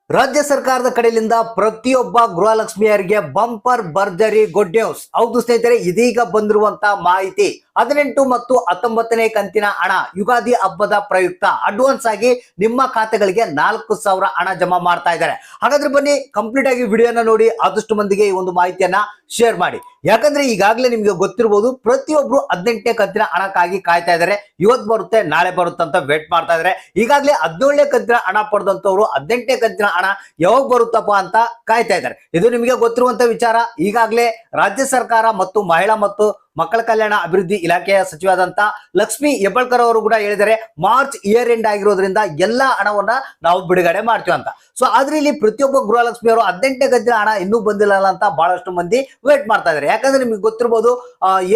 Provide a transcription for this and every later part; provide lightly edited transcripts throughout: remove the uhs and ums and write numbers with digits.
ರಾಜ್ಯ ಸರ್ಕಾರದ ಕಡೆಯಿಂದ ಪ್ರತಿಯೊಬ್ಬ ಗೃಹಲಕ್ಷ್ಮಿಯರಿಗೆ ಬಂಪರ್ ಭರ್ಜರಿ ಗುಡ್ ನ್ಯೂಸ್. ಹೌದು ಸ್ನೇಹಿತರೆ, ಇದೀಗ ಬಂದಿರುವಂತ ಮಾಹಿತಿ 18 ಮತ್ತು 19ನೇ ಕಂತಿನ ಹಣ ಯುಗಾದಿ ಹಬ್ಬದ ಪ್ರಯುಕ್ತ ಅಡ್ವಾನ್ಸ್ ಆಗಿ ನಿಮ್ಮ ಖಾತೆಗಳಿಗೆ 4,000 ಹಣ ಜಮಾ ಮಾಡ್ತಾ ಇದ್ದಾರೆ. ಹಾಗಾದ್ರೆ ಬನ್ನಿ ಕಂಪ್ಲೀಟ್ ಆಗಿ ವಿಡಿಯೋನ ನೋಡಿ ಆದಷ್ಟು ಮಂದಿಗೆ ಈ ಒಂದು ಮಾಹಿತಿಯನ್ನ ಶೇರ್ ಮಾಡಿ. ಯಾಕಂದ್ರೆ ಈಗಾಗಲೇ ನಿಮ್ಗೆ ಗೊತ್ತಿರಬಹುದು, ಪ್ರತಿಯೊಬ್ರು 18ನೇ ಕಂತಿನ ಹಣಕ್ಕಾಗಿ ಕಾಯ್ತಾ ಇದ್ದಾರೆ. ಇವತ್ತು ಬರುತ್ತೆ ನಾಳೆ ಬರುತ್ತೆ ಅಂತ ವೇಟ್ ಮಾಡ್ತಾ ಇದ್ದಾರೆ. ಈಗಾಗಲೇ 17ನೇ ಕಂತಿನ ಹಣ ಪಡೆದಂತವ್ರು 18ನೇ ಕಂತಿನ ಹಣ ಯಾವಾಗ ಬರುತ್ತಪ್ಪ ಅಂತ ಕಾಯ್ತಾ ಇದ್ದಾರೆ. ಇದು ನಿಮಗೆ ಗೊತ್ತಿರುವಂತ ವಿಚಾರ. ಈಗಾಗಲೇ ರಾಜ್ಯ ಸರ್ಕಾರ ಮತ್ತು ಮಹಿಳಾ ಮತ್ತು ಮಕ್ಕಳ ಕಲ್ಯಾಣ ಅಭಿವೃದ್ಧಿ ಇಲಾಖೆಯ ಸಚಿವಾದಂತ ಲಕ್ಷ್ಮಿ ಹೆಬ್ಬಾಳ್ಕರ್ ಅವರು ಕೂಡ ಹೇಳಿದ್ದಾರೆ, ಮಾರ್ಚ್ ಇಯರ್ ಎಂಡ್ ಆಗಿರೋದ್ರಿಂದ ಎಲ್ಲಾ ಹಣವನ್ನ ನಾವು ಬಿಡುಗಡೆ ಮಾಡ್ತೀವಿ ಅಂತ. ಸೊ ಆದ್ರೆ ಇಲ್ಲಿ ಪ್ರತಿಯೊಬ್ಬ ಗೃಹಲಕ್ಷ್ಮಿ ಅವರು 18ನೇ ಕಂತಿನ ಹಣ ಇನ್ನೂ ಬಂದಿಲ್ಲ ಅಂತ ಬಹಳಷ್ಟು ಮಂದಿ ವೇಟ್ ಮಾಡ್ತಾ ಇದ್ದಾರೆ. ಯಾಕಂದ್ರೆ ನಿಮ್ಗೆ ಗೊತ್ತಿರಬಹುದು,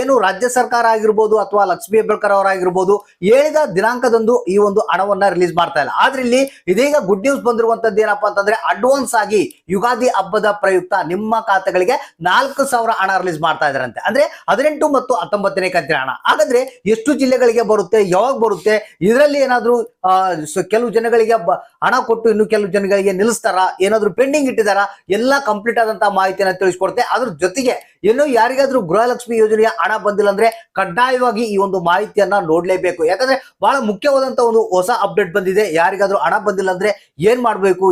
ಏನು ರಾಜ್ಯ ಸರ್ಕಾರ ಆಗಿರ್ಬೋದು ಅಥವಾ ಲಕ್ಷ್ಮಿ ಹೆಬ್ಬಾಳ್ಕರ್ ಅವರಾಗಿರ್ಬೋದು ಹೇಳಿದ ದಿನಾಂಕದಂದು ಈ ಒಂದು ಹಣವನ್ನ ರಿಲೀಸ್ ಮಾಡ್ತಾ ಇಲ್ಲ. ಆದ್ರೆ ಇಲ್ಲಿ ಇದೀಗ ಗುಡ್ ನ್ಯೂಸ್ ಬಂದಿರುವಂತದ್ದು ಏನಪ್ಪಾ ಅಂತಂದ್ರೆ, ಅಡ್ವಾನ್ಸ್ ಆಗಿ ಯುಗಾದಿ ಹಬ್ಬದ ಪ್ರಯುಕ್ತ ನಿಮ್ಮ ಖಾತೆಗಳಿಗೆ 4,000 ಹಣ ರಿಲೀಸ್ ಮಾಡ್ತಾ ಇದಾರಂತೆ. ಅಂದ್ರೆ 18 ಮತ್ತು 19ನೇ ಕಂತಿನ ಹಣ. ಹಾಗಾದ್ರೆ ಎಷ್ಟು ಜಿಲ್ಲೆಗಳಿಗೆ ಬರುತ್ತೆ, ಯಾವಾಗ ಬರುತ್ತೆ, ಇದರಲ್ಲಿ ಏನಾದ್ರೂ ಕೆಲವು ಜನಗಳಿಗೆ ಹಣ ಕೊಟ್ಟು ಇನ್ನು ಕೆಲವು ಜನಗಳಿಗೆ ನಿಲ್ಲಿಸ್ತಾರ, ಏನಾದ್ರೂ ಪೆಂಡಿಂಗ್ ಇಟ್ಟಿದಾರ, ಎಲ್ಲ ಕಂಪ್ಲೀಟ್ ಆದಂತಹ ಮಾಹಿತಿಯನ್ನ ತಿಳಿಸ್ಕೊಡ್ತೆ. ಅದ್ರ ಜೊತೆಗೆ ಏನು ಯಾರಿಗಾದ್ರೂ ಗೃಹಲಕ್ಷ್ಮಿ ಯೋಜನೆಯ ಹಣ ಬಂದಿಲ್ಲ ಅಂದ್ರೆ ಕಡ್ಡಾಯವಾಗಿ ಈ ಒಂದು ಮಾಹಿತಿಯನ್ನ ನೋಡ್ಲೇಬೇಕು. ಯಾಕಂದ್ರೆ ಬಹಳ ಮುಖ್ಯವಾದಂತ ಒಂದು ಹೊಸ ಅಪ್ಡೇಟ್ ಬಂದಿದೆ. ಯಾರಿಗಾದ್ರೂ ಹಣ ಬಂದಿಲ್ಲ ಅಂದ್ರೆ ಏನ್ ಮಾಡ್ಬೇಕು,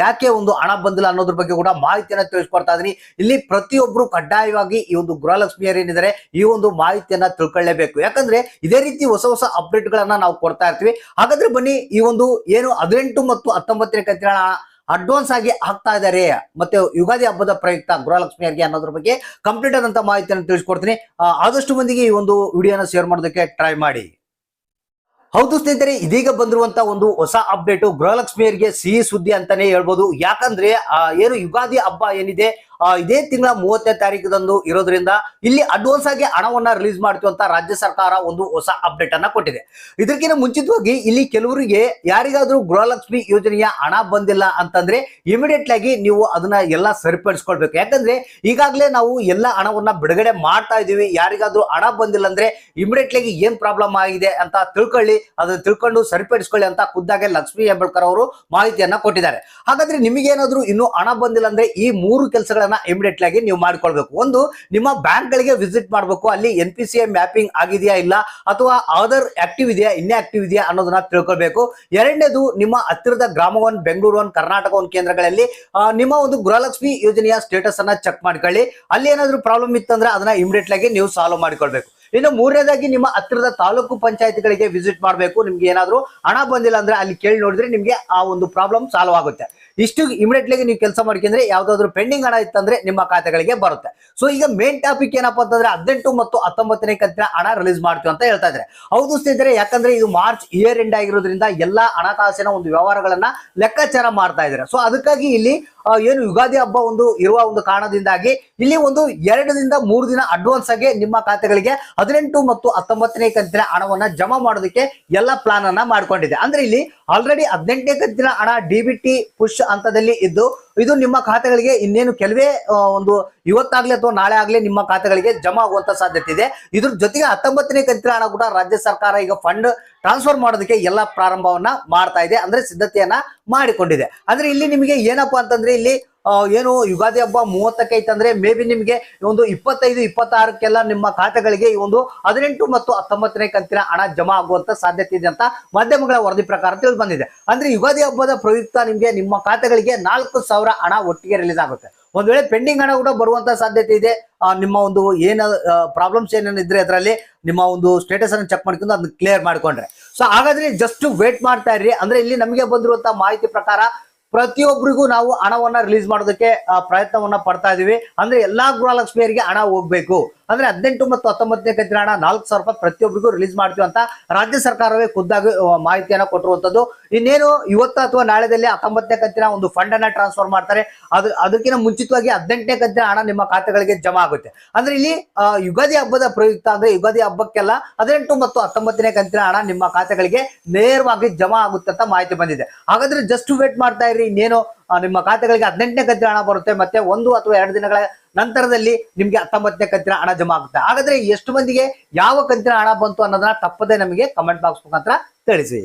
ಯಾಕೆ ಒಂದು ಹಣ ಬಂದಿಲ್ಲ ಅನ್ನೋದ್ರ ಬಗ್ಗೆ ಕೂಡ ಮಾಹಿತಿಯನ್ನ ತಿಳಿಸ್ಕೊಡ್ತಾ ಇದೀನಿ. ಇಲ್ಲಿ ಪ್ರತಿಯೊಬ್ರು ಕಡ್ಡಾಯವಾಗಿ ಈ ಒಂದು ಗೃಹಲಕ್ಷ್ಮಿಯರು ಏನಿದ್ದಾರೆ ಈ ಒಂದು ಮಾಹಿತಿಯನ್ನ ತಿಳ್ಕೊಳ್ಳೇಬೇಕು. ಯಾಕಂದ್ರೆ ಇದೇ ರೀತಿ ಹೊಸ ಹೊಸ ಅಪ್ಡೇಟ್ ಗಳನ್ನ ನಾವು ಕೊಡ್ತಾ ಇರ್ತೀವಿ. ಹಾಗಾದ್ರೆ ಬನ್ನಿ, ಈ ಒಂದು ಏನು 18 ಮತ್ತು 19ನೇ ಕಂತಿನ ಹಣ ಅಡ್ವಾನ್ಸ್ ಆಗಿ ಹಾಕ್ತಾ ಇದ್ದಾರೆ ಮತ್ತೆ ಯುಗಾದಿ ಹಬ್ಬದ ಪ್ರಯುಕ್ತ ಗೃಹಲಕ್ಷ್ಮಿಯರಿಗೆ ಅನ್ನೋದ್ರ ಬಗ್ಗೆ ಕಂಪ್ಲೀಟ್ ಆದಂತ ಮಾಹಿತಿಯನ್ನು ತಿಳಿಸ್ಕೊಡ್ತೀನಿ. ಆದಷ್ಟು ಮಂದಿಗೆ ಈ ಒಂದು ವಿಡಿಯೋನ ಶೇರ್ ಮಾಡೋದಕ್ಕೆ ಟ್ರೈ ಮಾಡಿ. ಹೌದು ಸ್ನೇಹಿತರೆ, ಇದೀಗ ಬಂದಿರುವಂತ ಒಂದು ಹೊಸ ಅಪ್ಡೇಟ್ ಗೃಹಲಕ್ಷ್ಮಿಯರಿಗೆ ಸಿಹಿ ಸುದ್ದಿ ಅಂತಾನೆ ಹೇಳ್ಬೋದು. ಯಾಕಂದ್ರೆ ಏನು ಯುಗಾದಿ ಹಬ್ಬ ಏನಿದೆ ಇದೇ ತಿಂಗಳ 30ನೇ ತಾರೀಕದಂದು ಇರೋದ್ರಿಂದ ಇಲ್ಲಿ ಅಡ್ವಾನ್ಸ್ ಆಗಿ ಹಣವನ್ನ ರಿಲೀಸ್ ಮಾಡ್ತೀವಿ ಅಂತ ರಾಜ್ಯ ಸರ್ಕಾರ ಒಂದು ಹೊಸ ಅಪ್ಡೇಟ್ ಅನ್ನ ಕೊಟ್ಟಿದೆ. ಇದಕ್ಕಿಂತ ಮುಂಚಿತವಾಗಿ ಇಲ್ಲಿ ಕೆಲವರಿಗೆ ಯಾರಿಗಾದ್ರೂ ಗೃಹಲಕ್ಷ್ಮಿ ಯೋಜನೆಯ ಹಣ ಬಂದಿಲ್ಲ ಅಂತಂದ್ರೆ ಇಮಿಡಿಯೇಟ್ ಆಗಿ ನೀವು ಅದನ್ನ ಎಲ್ಲ ಸರಿಪಡಿಸ್ಕೊಳ್ಬೇಕು. ಯಾಕಂದ್ರೆ ಈಗಾಗಲೇ ನಾವು ಎಲ್ಲ ಹಣವನ್ನ ಬಿಡುಗಡೆ ಮಾಡ್ತಾ ಇದೀವಿ. ಯಾರಿಗಾದ್ರೂ ಹಣ ಬಂದಿಲ್ಲ ಅಂದ್ರೆ ಇಮಿಡಿಯೇಟ್ ಆಗಿ ಏನ್ ಪ್ರಾಬ್ಲಮ್ ಆಗಿದೆ ಅಂತ ತಿಳ್ಕೊಳ್ಳಿ, ಅದನ್ನ ತಿಳ್ಕೊಂಡು ಸರಿಪಡಿಸ್ಕೊಳ್ಳಿ ಅಂತ ಖುದ್ದಾಗೆ ಲಕ್ಷ್ಮಿ ಹೆಬ್ಬಾಳ್ಕರ್ ಅವರು ಮಾಹಿತಿಯನ್ನ ಕೊಟ್ಟಿದ್ದಾರೆ. ಹಾಗಾದ್ರೆ ನಿಮಗೇನಾದ್ರೂ ಇನ್ನೂ ಹಣ ಬಂದಿಲ್ಲ ಅಂದ್ರೆ ಈ 3 ಕೆಲಸಗಳನ್ನ ಇಮಿಡಿಯೇಟ್ ಆಗಿ ನೀವು ಮಾಡ್ಕೊಳ್ಬೇಕು. ಒಂದು, ನಿಮ್ಮ ಬ್ಯಾಂಕ್ ಗಳಿಗೆ ವಿಸಿಟ್ ಮಾಡಬೇಕು. ಅಲ್ಲಿ NPCI ಮ್ಯಾಪಿಂಗ್ ಆಗಿದೆಯಾ ಇಲ್ಲ, ಅಥವಾ ಆಧಾರ್ ಆಕ್ಟಿವ್ ಇದೆಯಾ, ಇನ್ಆಕ್ಟಿವ್ ಇದೆಯಾ ಅನ್ನೋದನ್ನ ತಿಳ್ಕೊಳ್ಬೇಕು. ಎರಡನೇದು, ನಿಮ್ಮ ಹತ್ತಿರದ ಗ್ರಾಮ 1, ಬೆಂಗಳೂರು 1, ಕರ್ನಾಟಕ 1 ಕೇಂದ್ರಗಳಲ್ಲಿ ನಿಮ್ಮ ಒಂದು ಗೃಹಲಕ್ಷ್ಮಿ ಯೋಜನೆಯ ಸ್ಟೇಟಸ್ ಅನ್ನ ಚೆಕ್ ಮಾಡ್ಕೊಳ್ಳಿ. ಅಲ್ಲಿ ಏನಾದ್ರೂ ಪ್ರಾಬ್ಲಮ್ ಇತ್ತಂದ್ರೆ ಅದನ್ನ ಇಮಿಡಿಯೇಟ್ ಆಗಿ ನೀವು ಸಾಲ್ವ್ ಮಾಡಿಕೊಳ್ಬೇಕು. ಇನ್ನು ಮೂರನೇದಾಗಿ, ನಿಮ್ಮ ಹತ್ತಿರದ ತಾಲೂಕು ಪಂಚಾಯತ್ಗಳಿಗೆ ವಿಸಿಟ್ ಮಾಡಬೇಕು. ನಿಮ್ಗೆ ಏನಾದ್ರೂ ಹಣ ಬಂದಿಲ್ಲ ಅಂದ್ರೆ ಅಲ್ಲಿ ಕೇಳಿ ನೋಡಿದ್ರೆ ನಿಮ್ಗೆ ಆ ಒಂದು ಪ್ರಾಬ್ಲಮ್ ಸಾಲ್ವ್ ಆಗುತ್ತೆ. ಇಷ್ಟು ಇಮಿಡಿಯೇಟ್ಲಿ ನೀವು ಕೆಲಸ ಮಾಡ್ಕೊಂಡ್ರೆ ಯಾವ್ದಾದ್ರು ಪೆಂಡಿಂಗ್ ಹಣ ಇತ್ತಂದ್ರೆ ನಿಮ್ಮ ಖಾತೆಗಳಿಗೆ ಬರುತ್ತೆ. ಸೊ ಈಗ ಮೇನ್ ಟಾಪಿಕ್ ಏನಪ್ಪಾ ಅಂತಂದ್ರೆ 18 ಮತ್ತು 19ನೇ ಕಂತಿನ ಹಣ ರಿಲೀಸ್ ಮಾಡ್ತೀವಿ ಅಂತ ಹೇಳ್ತಾ ಇದ್ದಾರೆ. ಹೌದು ಸ್ನೇಹಿತರೆ, ಯಾಕಂದ್ರೆ ಇದು ಮಾರ್ಚ್ ಇಯರ್ ಎಂಡ್ ಆಗಿರೋದ್ರಿಂದ ಎಲ್ಲಾ ಹಣಕಾಸಿನ ಒಂದು ವ್ಯವಹಾರಗಳನ್ನ ಲೆಕ್ಕಾಚಾರ ಮಾಡ್ತಾ ಇದ್ದಾರೆ. ಸೊ ಅದಕ್ಕಾಗಿ ಇಲ್ಲಿ ಏನು ಯುಗಾದಿ ಹಬ್ಬ ಒಂದು ಇರುವ ಒಂದು ಕಾರಣದಿಂದಾಗಿ ಇಲ್ಲಿ ಒಂದು 2 ರಿಂದ 3 ದಿನ ಅಡ್ವಾನ್ಸ್ ಆಗಿ ನಿಮ್ಮ ಖಾತೆಗಳಿಗೆ 18 ಮತ್ತು 19ನೇ ಕಂತಿನ ಹಣವನ್ನ ಜಮಾ ಮಾಡೋದಕ್ಕೆ ಎಲ್ಲ ಪ್ಲಾನ್ ಅನ್ನ ಮಾಡ್ಕೊಂಡಿದೆ. ಅಂದ್ರೆ ಇಲ್ಲಿ ಆಲ್ರೆಡಿ 18ನೇ ಕಂತಿನ ಹಣ DBT ಪುಷ್ ಹಂತದಲ್ಲಿ ಇದ್ದು ಇದು ನಿಮ್ಮ ಖಾತೆಗಳಿಗೆ ಇನ್ನೇನು ಕೆಲವೇ ಒಂದು ಇವತ್ತಾಗ್ಲಿ ಅಥವಾ ನಾಳೆ ಆಗ್ಲಿ ನಿಮ್ಮ ಖಾತೆಗಳಿಗೆ ಜಮಾ ಆಗುವಂತ ಸಾಧ್ಯತೆ ಇದೆ. ಇದ್ರ ಜೊತೆಗೆ 19ನೇ ಕಂತಿನ ಹಣ ಕೂಡ ರಾಜ್ಯ ಸರ್ಕಾರ ಈಗ ಫಂಡ್ ಟ್ರಾನ್ಸ್ಫರ್ ಮಾಡೋದಕ್ಕೆ ಎಲ್ಲ ಪ್ರಾರಂಭವನ್ನ ಮಾಡ್ತಾ ಇದೆ, ಅಂದ್ರೆ ಸಿದ್ಧತೆಯನ್ನ ಮಾಡಿಕೊಂಡಿದೆ. ಅಂದ್ರೆ ಇಲ್ಲಿ ನಿಮಗೆ ಏನಪ್ಪಾ ಅಂತಂದ್ರೆ, ಇಲ್ಲಿ ಏನು ಯುಗಾದಿ ಹಬ್ಬ 30ಕ್ಕೆ ಐತಂದ್ರೆ ಮೇ ಬಿ ನಿಮಗೆ ಒಂದು 25-26ಕ್ಕೆಲ್ಲ ನಿಮ್ಮ ಖಾತೆಗಳಿಗೆ ಈ ಒಂದು 18 ಮತ್ತು 19ನೇ ಕಂತಿನ ಹಣ ಜಮಾ ಆಗುವಂತ ಸಾಧ್ಯತೆ ಇದೆ ಅಂತ ಮಾಧ್ಯಮಗಳ ವರದಿ ಪ್ರಕಾರ ತಿಳಿದು ಬಂದಿದೆ. ಅಂದ್ರೆ ಯುಗಾದಿ ಹಬ್ಬದ ಪ್ರಯುಕ್ತ ನಿಮ್ಗೆ ನಿಮ್ಮ ಖಾತೆಗಳಿಗೆ 4,000 ಹಣ ಒಟ್ಟಿಗೆ ರಿಲೀಸ್ ಆಗುತ್ತೆ. ಒಂದ್ ವೇಳೆ ಪೆಂಡಿಂಗ್ ಹಣ ಕೂಡ ಬರುವಂತ ಸಾಧ್ಯತೆ ಇದೆ. ನಿಮ್ಮ ಒಂದು ಪ್ರಾಬ್ಲಮ್ಸ್ ಏನೇನಿದ್ರೆ ಅದರಲ್ಲಿ ನಿಮ್ಮ ಒಂದು ಸ್ಟೇಟಸ್ ಅನ್ನು ಚೆಕ್ ಮಾಡ್ಕೊಂಡು ಅದನ್ನ ಕ್ಲಿಯರ್ ಮಾಡ್ಕೊಂಡ್ರೆ. ಸೊ ಹಾಗಾದ್ರೆ ಜಸ್ಟ್ ವೇಟ್ ಮಾಡ್ತಾ ಇರ್ರಿ. ಅಂದ್ರೆ ಇಲ್ಲಿ ನಮಗೆ ಬಂದಿರುವಂತ ಮಾಹಿತಿ ಪ್ರಕಾರ ಪ್ರತಿಯೊಬ್ಬರಿಗೂ ನಾವು ಹಣವನ್ನ ರಿಲೀಸ್ ಮಾಡೋದಕ್ಕೆ ಪ್ರಯತ್ನವನ್ನ ಪಡ್ತಾ ಇದೀವಿ. ಅಂದ್ರೆ ಎಲ್ಲಾ ಗೃಹಲಕ್ಷ್ಮಿಯರಿಗೆ ಹಣ ಹೋಗ್ಬೇಕು. ಅಂದ್ರೆ 18 ಮತ್ತು 19ನೇ ಕಂತಿನ ಹಣ 4,000 ರೂಪಾಯಿ ಪ್ರತಿಯೊಬ್ಬರಿಗೂ ರಿಲೀಸ್ ಮಾಡ್ತೀವಿ ಅಂತ ರಾಜ್ಯ ಸರ್ಕಾರವೇ ಖುದ್ದಾಗಿ ಮಾಹಿತಿಯನ್ನ ಕೊಟ್ಟಿರುವಂತದ್ದು. ಇನ್ನೇನು ಇವತ್ತು ಅಥವಾ ನಾಳೆದಲ್ಲಿ 19ನೇ ಕಂತಿನ ಒಂದು ಫಂಡ್ ಅನ್ನ ಟ್ರಾನ್ಸ್ಫರ್ ಮಾಡ್ತಾರೆ. ಅದಕ್ಕಿಂತ ಮುಂಚಿತವಾಗಿ 18ನೇ ಕಂತಿನ ಹಣ ನಿಮ್ಮ ಖಾತೆಗಳಿಗೆ ಜಮಾ ಆಗುತ್ತೆ. ಅಂದ್ರೆ ಇಲ್ಲಿ ಯುಗಾದಿ ಹಬ್ಬದ ಪ್ರಯುಕ್ತ, ಅಂದ್ರೆ ಯುಗಾದಿ ಹಬ್ಬಕ್ಕೆಲ್ಲ 18 ಮತ್ತು 19ನೇ ಕಂತಿನ ಹಣ ನಿಮ್ಮ ಖಾತೆಗಳಿಗೆ ನೇರವಾಗಿ ಜಮಾ ಆಗುತ್ತೆ ಅಂತ ಮಾಹಿತಿ ಬಂದಿದೆ. ಹಾಗಾದ್ರೆ ಜಸ್ಟ್ ವೇಟ್ ಮಾಡ್ತಾ ಇರಿ. ಇನ್ನೇನು ನಿಮ್ಮ ಖಾತೆಗಳಿಗೆ 18ನೇ ಕಂತಿನ ಹಣ ಬರುತ್ತೆ, ಮತ್ತೆ 1 ಅಥವಾ 2 ದಿನಗಳ ನಂತರದಲ್ಲಿ ನಿಮ್ಗೆ 19ನೇ ಕಂತಿನ ಹಣ ಜಮಾ ಆಗುತ್ತೆ. ಹಾಗಾದ್ರೆ ಎಷ್ಟು ಮಂದಿಗೆ ಯಾವ ಕಂತಿನ ಹಣ ಬಂತು ಅನ್ನೋದನ್ನ ತಪ್ಪದೆ ನಮಗೆ ಕಮೆಂಟ್ ಬಾಕ್ಸ್ ಮುಖಾಂತರ ತಿಳಿಸಿ.